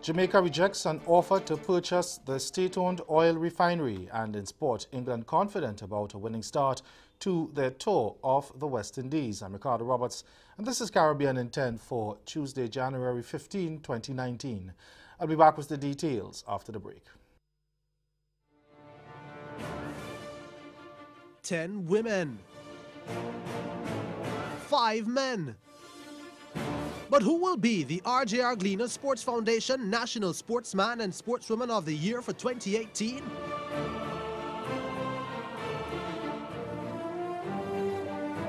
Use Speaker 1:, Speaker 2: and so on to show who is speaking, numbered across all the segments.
Speaker 1: Jamaica rejects an offer to purchase the state-owned oil refinery, and in sport, England confident about a winning start to their tour of the West Indies. I'm Ricardo Roberts, and this is Caribbean in 10 for Tuesday, January 15, 2019. I'll be back with the details after the break.
Speaker 2: 10 women, 5 men. But who will be the R.J.R. Gleaner Sports Foundation National Sportsman and Sportswoman of the Year for 2018?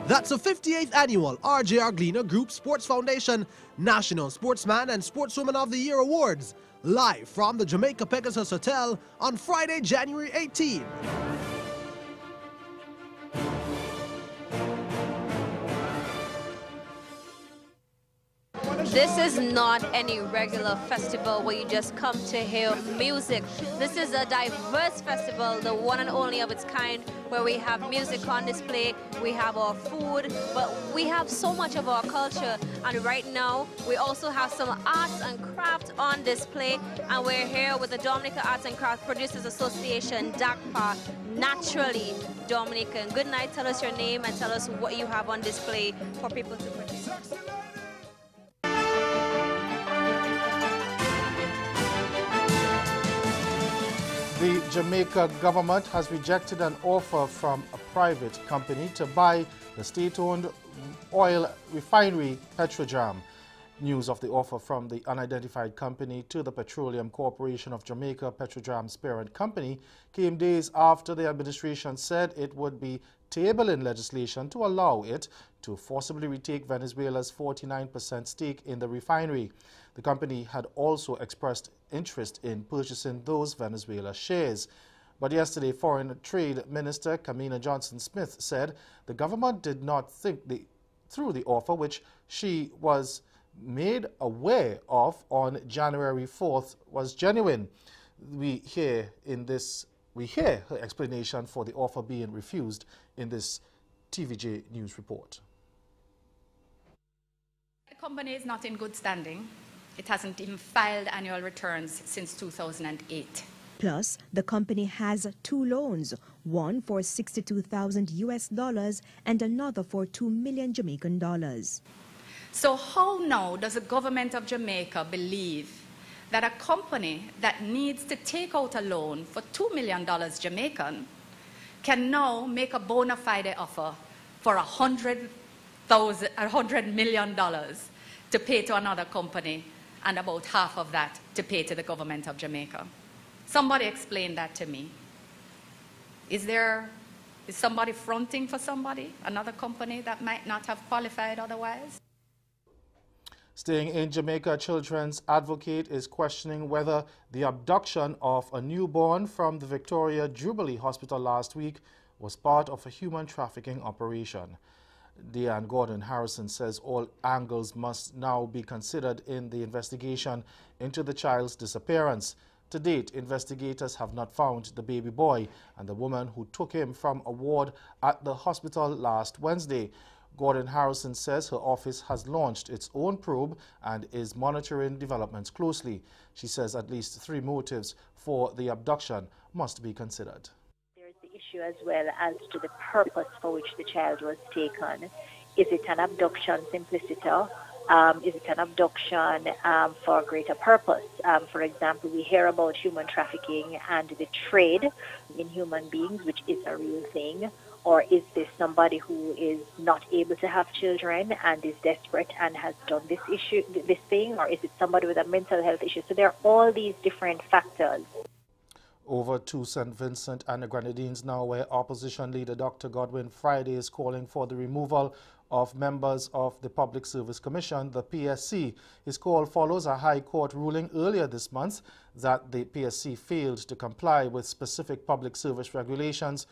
Speaker 2: That's the 58th annual R.J.R. Gleaner Group Sports Foundation National Sportsman and Sportswoman of the Year Awards, live from the Jamaica Pegasus Hotel on Friday, January 18.
Speaker 3: This is not any regular festival where you just come to hear music. This is a diverse festival, the one and only of its kind, where we have music on display, we have our food, but we have so much of our culture. And right now, we also have some arts and crafts on display, and we're here with the Dominica Arts and Crafts Producers Association, DACPA, naturally Dominican. Good night, tell us your name and tell us what you have on display for people to purchase.
Speaker 1: The Jamaica government has rejected an offer from a private company to buy the state-owned oil refinery Petrojam. News of the offer from the unidentified company to the Petroleum Corporation of Jamaica, Petrojam's parent company, came days after the administration said it would be tabling legislation to allow it to forcibly retake Venezuela's 49% stake in the refinery. The company had also expressed interest in purchasing those Venezuela shares. But yesterday, Foreign Trade Minister Kamina Johnson-Smith said the government did not think through the offer, which she was made aware of on January 4th, was genuine. We hear her explanation for the offer being refused in this TVJ News report.
Speaker 4: The company is not in good standing. It hasn't even filed annual returns since 2008.
Speaker 5: Plus, the company has 2 loans, one for $62,000 and another for 2 million Jamaican dollars.
Speaker 4: So how now does the government of Jamaica believe that a company that needs to take out a loan for $2 million Jamaican can now make a bona fide offer for $100 million to pay to another company, and about half of that to pay to the government of Jamaica? Somebody explain that to me. Is somebody fronting for somebody, another company that might not have qualified otherwise?
Speaker 1: Staying in Jamaica, children's advocate is questioning whether the abduction of a newborn from the Victoria Jubilee Hospital last week was part of a human trafficking operation. Deanne Gordon Harrison says all angles must now be considered in the investigation into the child's disappearance. To date, investigators have not found the baby boy and the woman who took him from a ward at the hospital last Wednesday. Gordon Harrison says her office has launched its own probe and is monitoring developments closely. She says at least 3 motives for the abduction must be considered.
Speaker 6: There's the issue as well as to the purpose for which the child was taken. Is it an abduction simpliciter? Is it an abduction for a greater purpose? For example, we hear about human trafficking and the trade in human beings, which is a real thing. Or is this somebody who is not able to have children and is desperate and has done this thing? Or is it somebody with a mental health issue? So there are all these different factors.
Speaker 1: Over to St. Vincent and the Grenadines now, where opposition leader Dr. Godwin Friday is calling for the removal of members of the Public Service Commission, the PSC. His call follows a High Court ruling earlier this month that the PSC failed to comply with specific public service regulations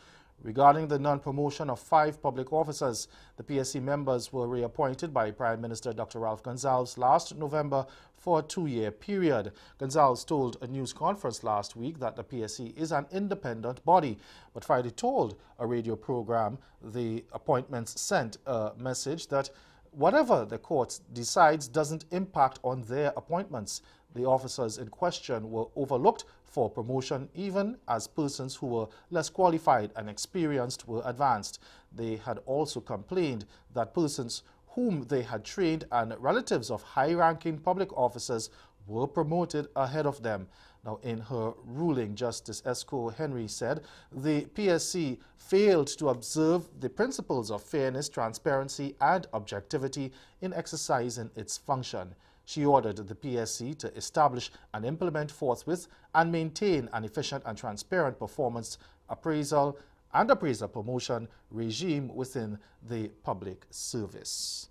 Speaker 1: regarding the non-promotion of 5 public officers. The PSC members were reappointed by Prime Minister Dr. Ralph Gonsalves last November for a 2-year period. Gonsalves told a news conference last week that the PSC is an independent body, but Friday told a radio program the appointments sent a message that whatever the court decides doesn't impact on their appointments. The officers in question were overlooked for promotion, even as persons who were less qualified and experienced were advanced. They had also complained that persons whom they had trained and relatives of high-ranking public officers were promoted ahead of them. Now, in her ruling, Justice Esco Henry said the PSC failed to observe the principles of fairness, transparency, and objectivity in exercising its function. She ordered the PSC to establish and implement forthwith and maintain an efficient and transparent performance appraisal and appraiser promotion regime within the public service.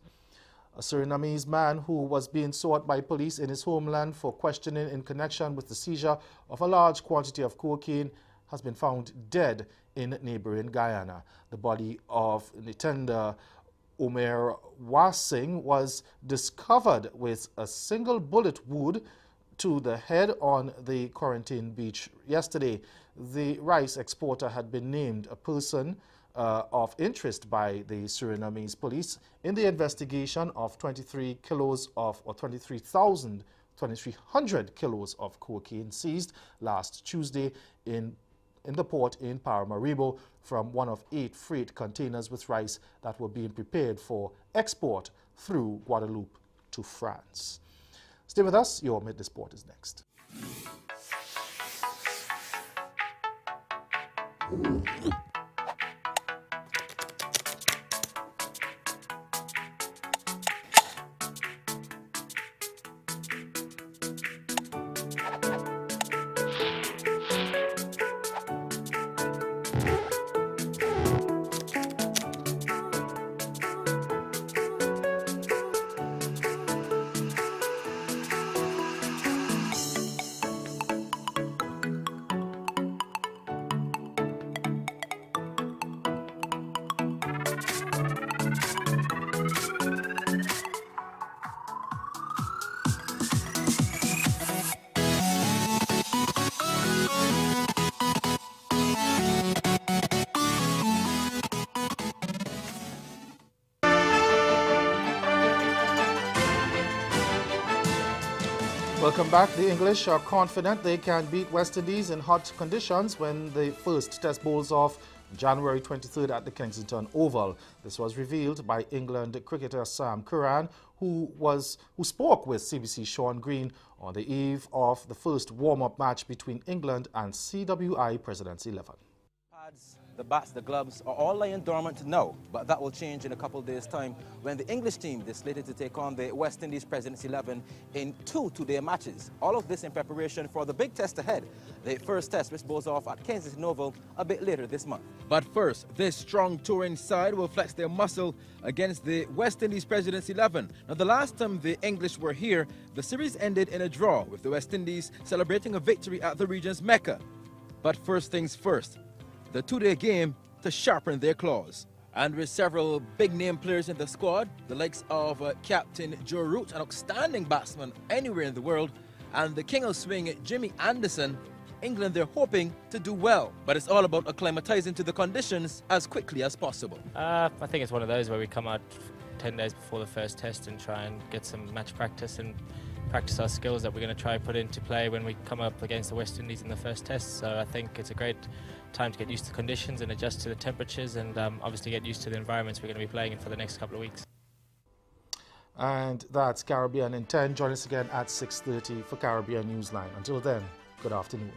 Speaker 1: A Surinamese man who was being sought by police in his homeland for questioning in connection with the seizure of a large quantity of cocaine has been found dead in neighboring Guyana. The body of Nitenda Omer Wasing was discovered with a single bullet wound to the head on the Quarantine Beach yesterday. The rice exporter had been named a person of interest by the Surinamese police in the investigation of 23 kilos of, or 2,300 kilos of cocaine seized last Tuesday in the port in Paramaribo from one of 8 freight containers with rice that were being prepared for export through Guadeloupe to France. Stay with us. Your Midday Sport is next. Welcome back. The English are confident they can beat West Indies in hot conditions when the first test bowls off January 23rd at the Kensington Oval. This was revealed by England cricketer Sam Curran, who spoke with CBC's Sean Green on the eve of the first warm-up match between England and CWI Presidents 11.
Speaker 7: The bats, the gloves are all lying dormant now, but that will change in a couple of days' time when the English team is slated to take on the West Indies Presidents 11 in 2 two-day matches. All of this in preparation for the big test ahead, the first test which goes off at Kensington Oval a bit later this month. But first, this strong touring side will flex their muscle against the West Indies Presidents 11. Now, the last time the English were here, the series ended in a draw, with the West Indies celebrating a victory at the region's Mecca. But first things first, the two-day game to sharpen their claws. And with several big-name players in the squad, the likes of Captain Joe Root, an outstanding batsman anywhere in the world, and the king of swing, Jimmy Anderson, England, they're hoping to do well. But it's all about acclimatizing to the conditions as quickly as possible.
Speaker 8: I think it's one of those where we come out 10 days before the first test and try and get some match practice and practice our skills that we're going to try and put into play when we come up against the West Indies in the first test. So I think it's a great time to get used to conditions and adjust to the temperatures and obviously get used to the environments we're going to be playing in for the next couple of weeks.
Speaker 1: And that's Caribbean in 10. Join us again at 6:30 for Caribbean Newsline. Until then, good afternoon.